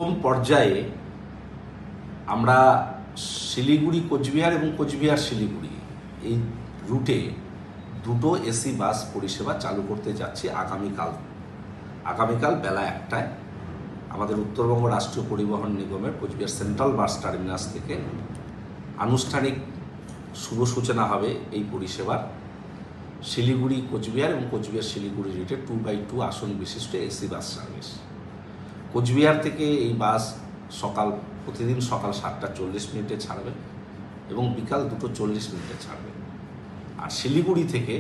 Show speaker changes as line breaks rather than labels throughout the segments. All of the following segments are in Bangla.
প্রথম পর্যায়ে আমরা শিলিগুড়ি কোচবিহার এবং কোচবিহার শিলিগুড়ি এই রুটে দুটো এসি বাস পরিষেবা চালু করতে যাচ্ছি আগামীকাল বেলা 1টায় আমাদের উত্তরবঙ্গ রাষ্ট্রীয় পরিবহন নিগমের কোচবিহার সেন্ট্রাল বাস টার্মিনাস থেকে আনুষ্ঠানিক শুভ সূচনা হবে এই পরিষেবার। শিলিগুড়ি কোচবিহার এবং কোচবিহার শিলিগুড়ি রুটে 2x2 আসন বিশিষ্ট এসি বাস সার্ভিস। কোচবিহার থেকে এই বাস প্রতিদিন সকাল 7টা 40 মিনিটে ছাড়বে এবং বিকাল 2টো 40 মিনিটে ছাড়বে। আর শিলিগুড়ি থেকে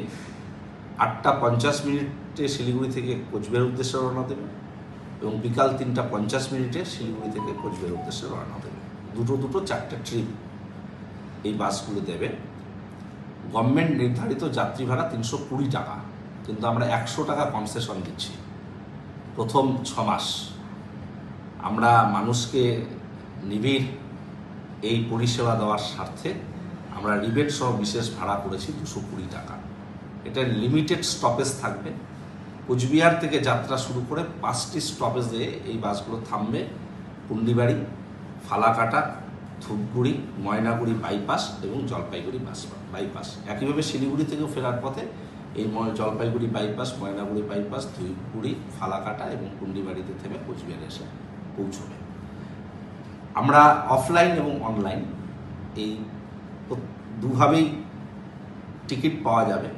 8টা 50 মিনিটে শিলিগুড়ি থেকে কোচবিহার উদ্দেশ্যে রওনা দেবে এবং বিকাল 3টা 50 মিনিটে শিলিগুড়ি থেকে কোচবিহার উদ্দেশ্যে রওনা দেবে। দুটো 4টে ট্রিপ এই বাসগুলো দেবে। গভর্নমেন্ট নির্ধারিত যাত্রী ভাড়া 320 টাকা, কিন্তু আমরা 100 টাকা কনসেশন দিচ্ছি প্রথম 6 মাস। আমরা মানুষকে নিবিড় এই পরিষেবা দেওয়ার স্বার্থে আমরা রিবেট সহ বিশেষ ভাড়া করেছি 220 টাকা। এটা লিমিটেড স্টপেজ থাকবে। কোচবিহার থেকে যাত্রা শুরু করে 5টি স্টপেজে এই বাসগুলো থামবে। কুন্ডিবাড়ি, ফালাকাটা, ধূপগুড়ি, ময়নাগুড়ি বাইপাস এবং জলপাইগুড়ি বাইপাস। একইভাবে শিলিগুড়ি থেকেও ফেরার পথে এই জলপাইগুড়ি বাইপাস, ময়নাগুড়ি বাইপাস, ধূপগুড়ি, ফালাকাটা এবং কুন্ডিবাড়িতে থেমে কোচবিহারে এসে পৌঁছবে। আমরা অফলাইন এবং অনলাইন এই দুভাবেই টিকিট পাওয়া যাবে।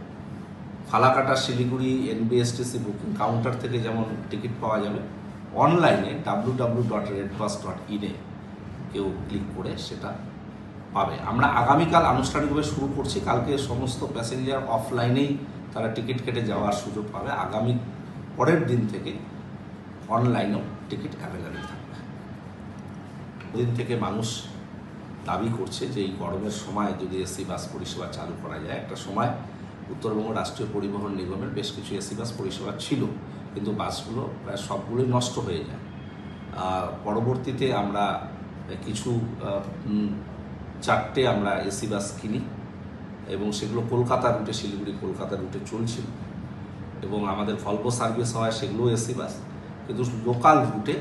Falakata Siliguri NBSTC booking counter থেকে যেমন টিকিট পাওয়া যাবে, অনলাইনে www.redbus.in এ কেউ ক্লিক করে সেটা পাবে। আমরা আগামীকাল আনুষ্ঠানিকভাবে শুরু করছি। কালকে সমস্ত প্যাসেঞ্জার অফলাইনেই তারা টিকিট কেটে যাওয়ার সুযোগ পাবে। আগামী পরের দিন থেকে অনলাইনেও টিকিট অ্যাভেলেবেল থাকবে। দিন থেকে মানুষ দাবি করছে যে এই গরমের সময় যদি এসি বাস পরিষেবা চালু করা যায়। একটা সময় উত্তরবঙ্গ রাষ্ট্রীয় পরিবহন নিগমের বেশ কিছু এসি বাস পরিষেবা ছিল, কিন্তু বাসগুলো প্রায় সবগুলোই নষ্ট হয়ে যায়। পরবর্তীতে আমরা কিছু 4টে আমরা এসি বাস কিনি এবং সেগুলো কলকাতা রুটে, শিলিগুড়ি কলকাতা রুটে চলছিল এবং আমাদের ভলভো সার্ভিস হয় সেগুলো এসি বাস, কিন্তু লোকাল রুটে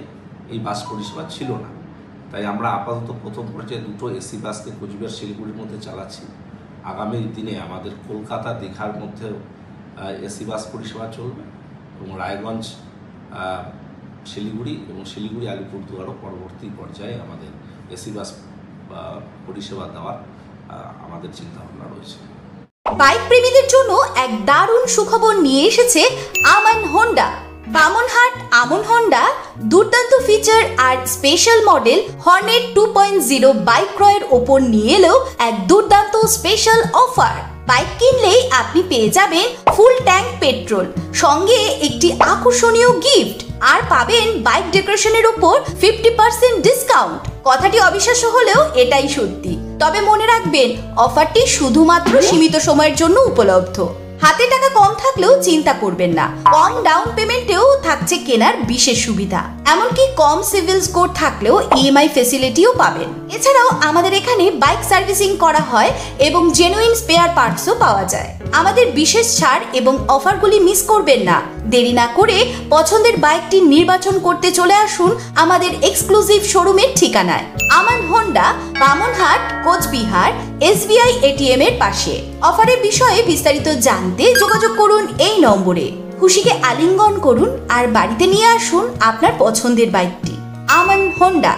এই বাস পরিষেবা ছিল না। তাই আমরা আপাতত প্রথম পর্যায়ে দুটো এসি বাসকে কোচবিহার শিলিগুড়ির মধ্যে চালাচ্ছি। আগামী দিনে আমাদের কলকাতা দীঘার মধ্যেও এসি বাস পরিষেবা চলবে এবং রায়গঞ্জ শিলিগুড়ি এবং শিলিগুড়ি আলিপুরদুয়ারও পরবর্তী পর্যায়ে আমাদের এসি বাস পরিষেবা দেওয়ার আমাদের চিন্তাভাবনা রয়েছে।
বাইক প্রেমীদের জন্য এক দারুণ সুখবর নিয়ে এসেছে আমান হোন্ডা। বামনহাট আমন হোন্ডা দুর্দান্ত ফিচার আর স্পেশাল মডেল হর্নেট 2.0 বাইক ক্রয়ের ওপর নিয়ে এলো এক দুর্দান্ত স্পেশাল অফার। বাইক কিনলেই আপনি পেয়ে যাবেন ফুল ট্যাঙ্ক পেট্রোল, সঙ্গে একটি আকর্ষণীয় গিফট, আর পাবেন বাইক ডেকোরেশনের উপর 50% ডিসকাউন্ট। কথাটি অবিশ্বাস্য হলেও এটাই সত্যি। তবে মনে রাখবেন, অফারটি শুধুমাত্র সীমিত সময়ের জন্য উপলব্ধ। হাতে টাকা কম থাকলেও চিন্তা করবেন না, কম ডাউন পেমেন্টেও থাকছে কেনার বিশেষ সুবিধা। এমনকি কম সিভিল স্কোর থাকলেও EMI ফেসিলিটিও পাবেন। এছাড়াও আমাদের এখানে বাইক সার্ভিসিং করা হয় এবং জেনুইন স্পেয়ার পার্টসও পাওয়া যায়। আমাদের বিশেষ ছাড় এবং অফারগুলি মিস করবেন না। দেরি না করে পছন্দের বাইকটি নির্বাচন করতে চলে আসুন আমাদের এক্সক্লুসিভ শোরুমের ঠিকানায়, Aman Honda, Bamanhat, Coochbehar SBI ATM এর পাশে। অফারের বিষয়ে বিস্তারিত জানতে যোগাযোগ করুন এই নম্বরে। খুশিকে আলিঙ্গন করুন আর বাড়িতে নিয়ে আসুন আপনার পছন্দের বাইকটি। আমান হোন্ডা।